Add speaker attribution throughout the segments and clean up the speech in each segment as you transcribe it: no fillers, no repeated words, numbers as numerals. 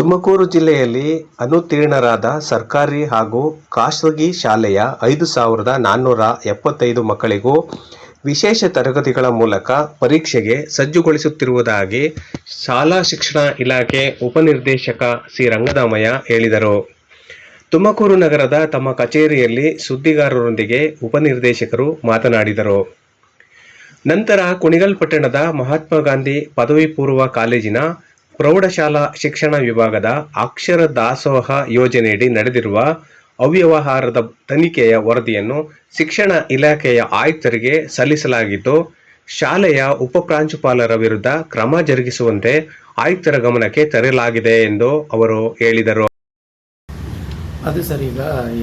Speaker 1: ತುಮಕೂರು ಜಿಲ್ಲೆಯಲ್ಲಿ ಅನುತ್ತೀರ್ಣರಾದ ಸರ್ಕಾರಿ ಹಾಗೂ ಖಾಸಗಿ ಶಾಲೆಯ 5,475 ಮಕ್ಕಳಿಗೂ ವಿಶೇಷ ತರಗತಿಗಳ ಮೂಲಕ ಪರೀಕ್ಷೆಗೆ ಸಜ್ಜುಗೊಳಿಸುತ್ತಿರುವುದಾಗಿ ಶಾಲಾ ಶಿಕ್ಷಣ ಇಲಾಖೆ ಉಪನಿರ್ದೇಶಕ ಸಿ ರಂಗನಾಮಯ್ಯ ಹೇಳಿದರು. ತುಮಕೂರು ನಗರದ ತಮ್ಮ ಕಚೇರಿಯಲ್ಲಿ ಸುದ್ದಿಗಾರರೊಂದಿಗೆ ಉಪನಿರ್ದೇಶಕರು ಮಾತನಾಡಿದರು. ನಂತರ ಕುಣಿಗಲ್ ಪಟ್ಟಣದ ಮಹಾತ್ಮ ಗಾಂಧಿ ಪದವಿ ಪೂರ್ವ ಕಾಲೇಜಿನ ಪ್ರೌಢಶಾಲಾ ಶಿಕ್ಷಣ ವಿಭಾಗದ ಅಕ್ಷರ ದಾಸೋಹ ಯೋಜನೆಯಡಿ ನಡೆದಿರುವ ಅವ್ಯವಹಾರದ ತನಿಖೆಯ ವರದಿಯನ್ನು ಶಿಕ್ಷಣ ಇಲಾಖೆಯ ಆಯುಕ್ತರಿಗೆ ಸಲ್ಲಿಸಲಾಗಿದ್ದು, ಶಾಲೆಯ ಉಪಪ್ರಾಂಶುಪಾಲರ ವಿರುದ್ಧ ಕ್ರಮ ಜರುಗಿಸುವಂತೆ ಆಯುಕ್ತರ ಗಮನಕ್ಕೆ ತರಲಾಗಿದೆ ಎಂದು ಅವರು ಹೇಳಿದರು.
Speaker 2: ಅದೇ ಸರ್, ಈಗ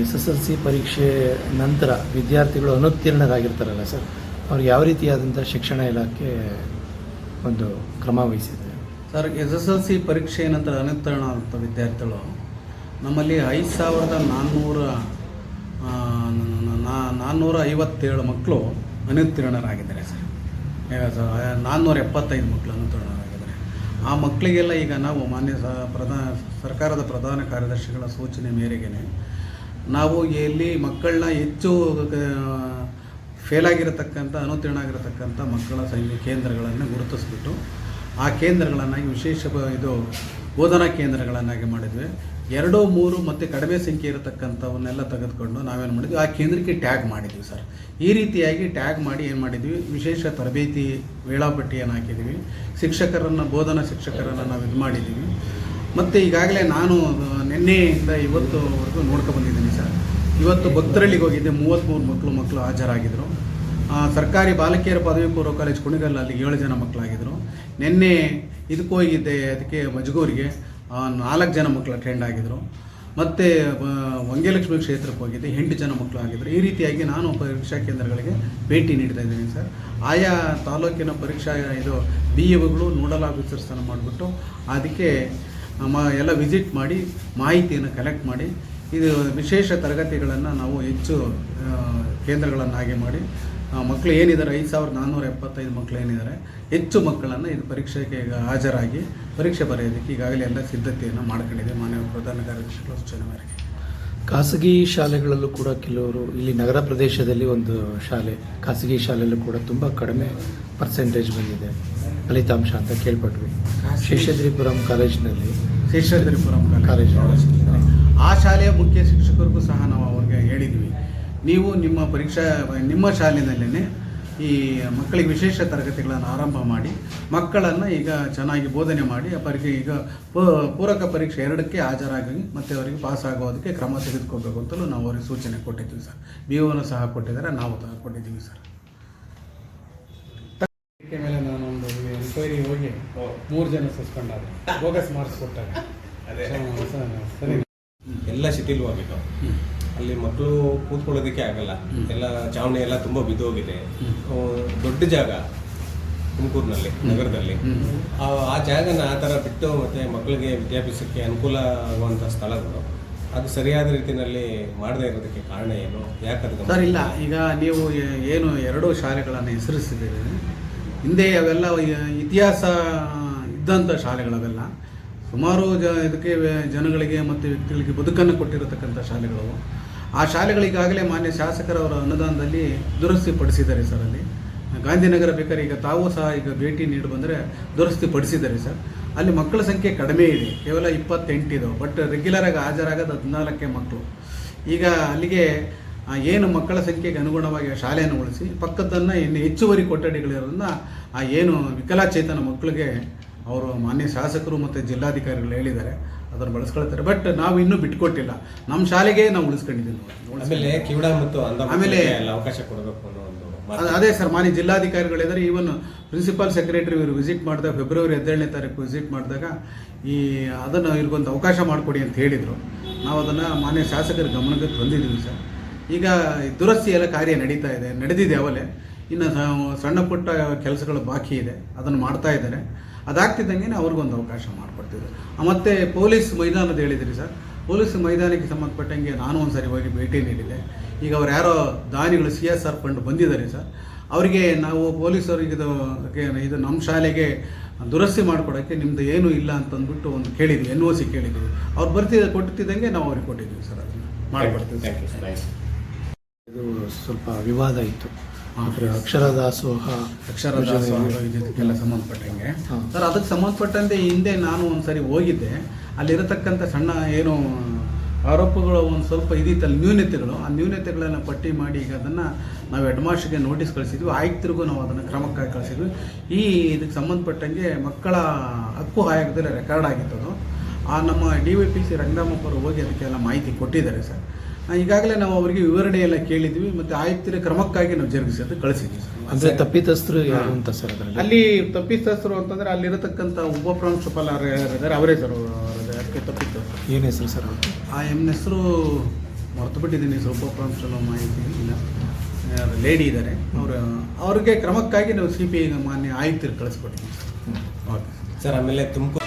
Speaker 2: SSLC ಪರೀಕ್ಷೆ ನಂತರ ವಿದ್ಯಾರ್ಥಿಗಳು ಅನುತ್ತೀರ್ಣರಾಗಿರ್ತಾರಲ್ಲ ಸರ್, ಅವ್ರಿಗೆ ಯಾವ ರೀತಿಯಾದಂಥ ಶಿಕ್ಷಣ ಇಲಾಖೆ ಒಂದು ಕ್ರಮ ವಹಿಸಿದೆ?
Speaker 3: ಸರ್, SSLC ಪರೀಕ್ಷೆ ನಂತರ ಅನುತ್ತೀರ್ಣ ಆದಂಥ ವಿದ್ಯಾರ್ಥಿಗಳು ನಮ್ಮಲ್ಲಿ 5,457 ಮಕ್ಕಳು ಅನುತ್ತೀರ್ಣರಾಗಿದ್ದಾರೆ ಸರ್. 475 ಮಕ್ಕಳು ಅನುತ್ತೀರ್ಣರಾಗಿದ್ದಾರೆ. ಆ ಮಕ್ಕಳಿಗೆಲ್ಲ ಈಗ ನಾವು ಮಾನ್ಯ ಸರ್ಕಾರದ ಪ್ರಧಾನ ಕಾರ್ಯದರ್ಶಿಗಳ ಸೂಚನೆ ಮೇರೆಗೆ ನಾವು ಇಲ್ಲಿ ಮಕ್ಕಳನ್ನ ಹೆಚ್ಚು ಫೇಲ್ ಆಗಿರತಕ್ಕಂಥ ಅನುತ್ತೀರ್ಣ ಆಗಿರತಕ್ಕಂಥ ಮಕ್ಕಳ ಕೇಂದ್ರಗಳನ್ನು ಗುರುತಿಸ್ಬಿಟ್ಟು ಆ ಕೇಂದ್ರಗಳನ್ನಾಗಿ ವಿಶೇಷ ಬೋಧನಾ ಕೇಂದ್ರಗಳನ್ನಾಗಿ ಮಾಡಿದ್ವಿ. 2, 3 ಮತ್ತು ಕಡಿಮೆ ಸಂಖ್ಯೆ ಇರತಕ್ಕಂಥವನ್ನೆಲ್ಲ ತೆಗೆದುಕೊಂಡು ನಾವೇನು ಮಾಡಿದ್ವಿ, ಆ ಕೇಂದ್ರಕ್ಕೆ ಟ್ಯಾಗ್ ಮಾಡಿದ್ವಿ ಸರ್. ಈ ರೀತಿಯಾಗಿ ಟ್ಯಾಗ್ ಮಾಡಿ ಏನು ಮಾಡಿದ್ವಿ, ವಿಶೇಷ ತರಬೇತಿ ವೇಳಾಪಟ್ಟಿಯನ್ನು ಹಾಕಿದ್ವಿ. ಬೋಧನಾ ಶಿಕ್ಷಕರನ್ನು ನಾವು ಇದು ಮಾಡಿದ್ದೀವಿ. ಮತ್ತು ಈಗಾಗಲೇ ನಾನು ನಿನ್ನೆಯಿಂದ ಇವತ್ತುವರೆಗೂ ನೋಡ್ಕೊಬಂದಿದ್ದೀನಿ ಸರ್. ಇವತ್ತು ಭಕ್ತರಳ್ಳಿಗೆ ಹೋಗಿದ್ದೆ, 33 ಮಕ್ಕಳು ಹಾಜರಾಗಿದ್ದರು. ಸರ್ಕಾರಿ ಬಾಲಕಿಯರ ಪದವಿ ಪೂರ್ವ ಕಾಲೇಜ್ ಕುಣಿಗಲ್ ಅಲ್ಲಿ 7 ಜನ ಮಕ್ಕಳಾಗಿದ್ದರು. ನಿನ್ನೆ ಇದಕ್ಕೆ ಹೋಗಿದ್ದೆ, ಅದಕ್ಕೆ ಮಜಗೂರಿಗೆ 4 ಜನ ಮಕ್ಕಳು ಅಟೆಂಡ್ ಆಗಿದ್ದರು. ಮತ್ತು ವಂಗ್ಯಲಕ್ಷ್ಮಿ ಕ್ಷೇತ್ರಕ್ಕೆ ಹೋಗಿದ್ದೆ, 8 ಜನ ಮಕ್ಕಳು ಆಗಿದ್ದರು. ಈ ರೀತಿಯಾಗಿ ನಾನು ಪರೀಕ್ಷಾ ಕೇಂದ್ರಗಳಿಗೆ ಭೇಟಿ ನೀಡ್ತಾ ಇದ್ದೀನಿ ಸರ್. ಆಯಾ ತಾಲೂಕಿನ ಪರೀಕ್ಷಾ BEOಗಳು ನೋಡಲ್ ಆಫೀಸರ್ಸನ್ನು ಮಾಡಿಬಿಟ್ಟು ಅದಕ್ಕೆ ಎಲ್ಲ ವಿಸಿಟ್ ಮಾಡಿ ಮಾಹಿತಿಯನ್ನು ಕಲೆಕ್ಟ್ ಮಾಡಿ ಇದು ವಿಶೇಷ ತರಗತಿಗಳನ್ನು ನಾವು ಹೆಚ್ಚು ಕೇಂದ್ರಗಳನ್ನಾಗಿ ಮಾಡಿ ಮಕ್ಕಳು ಏನಿದ್ದಾರೆ 5,475 ಮಕ್ಕಳು ಏನಿದ್ದಾರೆ, ಹೆಚ್ಚು ಮಕ್ಕಳನ್ನು ಇದು ಪರೀಕ್ಷೆಗೆ ಈಗ ಹಾಜರಾಗಿ ಪರೀಕ್ಷೆ ಬರೆಯೋದಕ್ಕೆ ಈಗಾಗಲೇ ಎಲ್ಲ ಸಿದ್ಧತೆಯನ್ನು ಮಾಡ್ಕೊಂಡಿದೆ ಮಾನ್ಯ ಪ್ರಧಾನ ಕಾರ್ಯದರ್ಶಿಗಳ ಸೂಚನೆ ಮೇರೆಗೆ.
Speaker 2: ಖಾಸಗಿ ಶಾಲೆಗಳಲ್ಲೂ ಕೂಡ ಕೆಲವರು, ಇಲ್ಲಿ ನಗರ ಪ್ರದೇಶದಲ್ಲಿ ಒಂದು ಶಾಲೆ, ಖಾಸಗಿ ಶಾಲೆಯಲ್ಲೂ ಕೂಡ ತುಂಬ ಕಡಿಮೆ ಪರ್ಸೆಂಟೇಜ್ ಬಂದಿದೆ ಫಲಿತಾಂಶ ಅಂತ ಕೇಳ್ಪಟ್ವಿ. ಶೇಷಾದ್ರಿಪುರಂ ಕಾಲೇಜಿನಲ್ಲಿ
Speaker 3: ಆ ಶಾಲೆಯ ಮುಖ್ಯ ಶಿಕ್ಷಕರಿಗೂ ಸಹ ನಾವು ಅವ್ರಿಗೆ ಹೇಳಿದ್ವಿ, ನೀವು ನಿಮ್ಮ ಶಾಲೆಯಲ್ಲೇ ಈ ಮಕ್ಕಳಿಗೆ ವಿಶೇಷ ತರಗತಿಗಳನ್ನು ಆರಂಭ ಮಾಡಿ ಮಕ್ಕಳನ್ನು ಈಗ ಚೆನ್ನಾಗಿ ಬೋಧನೆ ಮಾಡಿ ಆ ಪರೀಕ್ಷೆ ಈಗ ಪೂರಕ ಪರೀಕ್ಷೆ 2ಕ್ಕೆ ಹಾಜರಾಗಿ ಮತ್ತು ಅವರಿಗೆ ಪಾಸ್ ಆಗೋದಕ್ಕೆ ಕ್ರಮ ತೆಗೆದುಕೋಬೇಕು ಅಂತಲೂ ನಾವು ಅವರಿಗೆ ಸೂಚನೆ ಕೊಟ್ಟಿದ್ದೀವಿ ಸರ್. BEOನೂ ಸಹ ಕೊಟ್ಟಿದ್ದಾರೆ, ನಾವು ಕೊಟ್ಟಿದ್ದೀವಿ ಸರ್. ಮೇಲೆ ನಾನು ಒಂದು ಎನ್ಕ್ವೈರಿ ಹೋಗಿ 3 ಜನ ಸಸ್ಪೆಂಡ್ ಆದರು, ಬೋಗಸ್ ಮಾರ್ಕ್ಸ್ ಕೊಟ್ಟಾಗ. ಸರಿ,
Speaker 1: ಎಲ್ಲ ಶಿಥಿಲವಾಗಿತ್ತು. ಅಲ್ಲಿ ಮಕ್ಕಳು ಕೂತ್ಕೊಳ್ಳೋದಕ್ಕೆ ಆಗಲ್ಲ, ಎಲ್ಲ ಚಾವಣಿ ಎಲ್ಲ ತುಂಬ ಬಿದ್ದೋಗಿದೆ. ದೊಡ್ಡ ಜಾಗ ತುಮಕೂರಿನಲ್ಲಿ, ನಗರದಲ್ಲಿ. ಆ ಜಾಗನ ಆ ಥರ ಬಿಟ್ಟು ಮತ್ತು ಮಕ್ಕಳಿಗೆ ವಿದ್ಯಾಭ್ಯಾಸಕ್ಕೆ ಅನುಕೂಲ ಆಗುವಂಥ ಸ್ಥಳಗಳು ಅದು ಸರಿಯಾದ ರೀತಿಯಲ್ಲಿ ಮಾಡದೇ ಇರೋದಕ್ಕೆ ಕಾರಣ ಏನು, ಯಾಕಂದ್ರೆ
Speaker 3: ಸರ್ ಇಲ್ಲ, ಈಗ ನೀವು ಏನು 2 ಶಾಲೆಗಳನ್ನು ಹೆಸರಿಸಿದ್ದೀರಿ, ಹಿಂದೆ ಅವೆಲ್ಲ ಇತಿಹಾಸ ಇದ್ದಂಥ ಶಾಲೆಗಳವೆಲ್ಲ ಸುಮಾರು ಇದಕ್ಕೆ ಜನಗಳಿಗೆ ಮತ್ತು ವ್ಯಕ್ತಿಗಳಿಗೆ ಬದುಕನ್ನು ಕೊಟ್ಟಿರತಕ್ಕಂಥ ಶಾಲೆಗಳು. ಆ ಶಾಲೆಗಳಿಗಾಗಲೇ ಮಾನ್ಯ ಶಾಸಕರವರ ಅನುದಾನದಲ್ಲಿ ದುರಸ್ತಿ ಪಡಿಸಿದ್ದಾರೆ ಸರ್. ಅಲ್ಲಿ ಗಾಂಧಿನಗರ ಬೇಕಾದ್ರೆ ಈಗ ತಾವು ಸಹ ಈಗ ಭೇಟಿ ನೀಡಿ ಬಂದರೆ ದುರಸ್ತಿ ಪಡಿಸಿದ್ದಾರೆ ಸರ್. ಅಲ್ಲಿ ಮಕ್ಕಳ ಸಂಖ್ಯೆ ಕಡಿಮೆ ಇದೆ, ಕೇವಲ 28 ಇದಾವೆ. ಬಟ್ ರೆಗ್ಯುಲರಾಗಿ ಹಾಜರಾಗೋದು 14 ಮಕ್ಕಳು. ಈಗ ಅಲ್ಲಿಗೆ ಏನು ಮಕ್ಕಳ ಸಂಖ್ಯೆಗೆ ಅನುಗುಣವಾಗಿ ಶಾಲೆಯನ್ನು ಉಳಿಸಿ ಪಕ್ಕದನ್ನು ಇನ್ನು ಹೆಚ್ಚುವರಿ ಕೊಠಡಿಗಳಿರೋದನ್ನ ಆ ಏನು ವಿಕಲಚೇತನ ಮಕ್ಕಳಿಗೆ ಅವರು ಮಾನ್ಯ ಶಾಸಕರು ಮತ್ತು ಜಿಲ್ಲಾಧಿಕಾರಿಗಳು ಹೇಳಿದ್ದಾರೆ, ಅದನ್ನು ಬಳಸ್ಕೊಳ್ತಾರೆ. ಬಟ್ ನಾವು ಇನ್ನೂ ಬಿಟ್ಕೊಟ್ಟಿಲ್ಲ, ನಮ್ಮ ಶಾಲೆಗೆ ನಾವು ಉಳಿಸ್ಕೊಂಡಿದ್ದೀವಿ. ಆಮೇಲೆ
Speaker 1: ಅವಕಾಶ ಕೊಡಬೇಕು ಅನ್ನೋ
Speaker 3: ಅದೇ ಸರ್, ಮಾನ್ಯ ಜಿಲ್ಲಾಧಿಕಾರಿಗಳಿದ್ದಾರೆ. ಈವನ್ ಪ್ರಿನ್ಸಿಪಾಲ್ ಸೆಕ್ರೆಟರಿ ಇವರು ವಿಸಿಟ್ ಮಾಡಿದಾಗ ಫೆಬ್ರವರಿ 17ನೇ ತಾರೀಕು ವಿಸಿಟ್ ಮಾಡಿದಾಗ ಅದನ್ನು ಇವ್ರಿಗೊಂದು ಅವಕಾಶ ಮಾಡಿಕೊಡಿ ಅಂತ ಹೇಳಿದರು. ನಾವು ಅದನ್ನು ಮಾನ್ಯ ಶಾಸಕರ ಗಮನಕ್ಕೆ ತಂದಿದ್ದೀವಿ ಸರ್. ಈಗ ದುರಸ್ತಿ ಎಲ್ಲ ಕಾರ್ಯ ನಡೆದಿದೆ ಅವಲೇ. ಇನ್ನು ಸಣ್ಣ ಪುಟ್ಟ ಕೆಲಸಗಳು ಬಾಕಿ ಇದೆ, ಅದನ್ನು ಮಾಡ್ತಾ ಇದ್ದಾರೆ. ಅದಾಗ್ತಿದ್ದಂಗೆ ಅವ್ರಿಗೊಂದು ಅವಕಾಶ ಮಾಡಿಕೊಡ್ತಿದ್ರು. ಮತ್ತು ಪೊಲೀಸ್ ಮೈದಾನದ ಹೇಳಿದಿರಿ ಸರ್, ಪೊಲೀಸ್ ಮೈದಾನಕ್ಕೆ ಸಂಬಂಧಪಟ್ಟಂಗೆ ನಾನು ಒಂದು ಸಾರಿ ಹೋಗಿ ಭೇಟಿ ನೀಡಿದೆ. ಈಗ ಅವ್ರು ಯಾರೋ ದಾನಿಗಳು CSR ಫಂಡ್ ಬಂದಿದ್ದಾರೆ ಸರ್, ಅವರಿಗೆ ನಾವು ಪೊಲೀಸರಿಗೆ ಇದು ನಮ್ಮ ಶಾಲೆಗೆ ದುರಸ್ತಿ ಮಾಡಿಕೊಡೋಕ್ಕೆ ನಿಮ್ಮದು ಏನೂ ಇಲ್ಲ ಅಂತಂದ್ಬಿಟ್ಟು ಒಂದು ಕೇಳಿದ್ವಿ, NOC ಕೇಳಿದ್ವಿ. ಅವ್ರು ಕೊಡ್ತಿದ್ದಂಗೆ ನಾವು ಅವ್ರಿಗೆ ಕೊಟ್ಟಿದ್ವಿ ಸರ್, ಅದನ್ನು ಮಾಡಿಕೊಡ್ತೀವಿ.
Speaker 1: Thank you sir. ನೈಸ್.
Speaker 2: ಇದು ಸ್ವಲ್ಪ ವಿವಾದ ಇತ್ತು. ಅಂದರೆ ಅಕ್ಷರ ದಾಸೋಹ
Speaker 3: ಇದಕ್ಕೆಲ್ಲ ಸಂಬಂಧಪಟ್ಟಂಗೆ
Speaker 2: ಹಾ.
Speaker 3: ಸರ್, ಅದಕ್ಕೆ ಸಂಬಂಧಪಟ್ಟಂತೆ ಹಿಂದೆ ನಾನು ಒಂದು ಸರಿ ಹೋಗಿದ್ದೆ. ಅಲ್ಲಿರತಕ್ಕಂಥ ಸಣ್ಣ ಏನು ಆರೋಪಗಳು ಒಂದು ಸ್ವಲ್ಪ ಇದಿತ್ತಲ್ಲ, ನ್ಯೂನತೆಗಳು, ಆ ನ್ಯೂನತೆಗಳನ್ನು ಪಟ್ಟಿ ಮಾಡಿ ಈಗ ಅದನ್ನು ನಾವು ಹೆಡ್ ಮಾಸ್ಟರ್ಗೆ ನೋಟಿಸ್ ಕಳಿಸಿದ್ವಿ. ಆಯುಕ್ತರಿಗೂ ನಾವು ಅದನ್ನು ಕ್ರಮಕ್ಕಾಗಿ ಕಳಿಸಿದ್ವಿ. ಇದಕ್ಕೆ ಸಂಬಂಧಪಟ್ಟಂಗೆ ಮಕ್ಕಳ ಹಕ್ಕು ಆಯೋಗದಲ್ಲಿ ರೆಕಾರ್ಡ್ ಆಗಿತ್ತು. ಆ ನಮ್ಮ DYPC ರಂಗರಾಮಪ್ಪರು ಹೋಗಿ ಅದಕ್ಕೆಲ್ಲ ಮಾಹಿತಿ ಕೊಟ್ಟಿದ್ದಾರೆ ಸರ್. ಈಗಾಗಲೇ ನಾವು ಅವರಿಗೆ ವಿವರಣೆ ಎಲ್ಲ ಕೇಳಿದ್ವಿ ಮತ್ತು ಆಯುಕ್ತರ ಕ್ರಮಕ್ಕಾಗಿ ನಾವು ಜರುಗಿಸಿ ಕಳಿಸಿದ್ವಿ ಸರ್.
Speaker 2: ಅಂದರೆ ತಪ್ಪಿತಸ್ಥರು ಯಾರು ಅಂತ ಸರ್ ಅದರಲ್ಲಿ?
Speaker 3: ಅಲ್ಲಿ ತಪ್ಪಿತಸ್ಥರು ಅಂತಂದರೆ ಅಲ್ಲಿರತಕ್ಕಂಥ ಉಪಪ್ರಾಂಶುಪಾಲರು ಯಾರಿದ್ದಾರೆ ಅವರೇ ಸರ್, ಅದಕ್ಕೆ ತಪ್ಪಿತಸ್ಥರು.
Speaker 2: ಏನು ಹೆಸರು ಸರ್ ಅವರು?
Speaker 3: ಆ ಎಮ್ನ ಹೆಸರು ಮರೆತು ಬಿಟ್ಟಿದ್ದೀನಿ ಸರ್, ಉಪಪ್ರಾಂಶುಪಾಲ ಮಾಹಿತಿ ಇಲ್ಲ, ಲೇಡಿ ಇದ್ದಾರೆ ಅವ್ರಿಗೆ ಕ್ರಮಕ್ಕಾಗಿ ನಾವು CPI ಮಾನ್ಯ ಆಯುಕ್ತರಿಗೆ ಕಳಿಸ್ಕೊಡ್ತೀವಿ ಸರ್. ಓಕೆ
Speaker 1: ಸರ್, ಆಮೇಲೆ ತುಮಕೂರು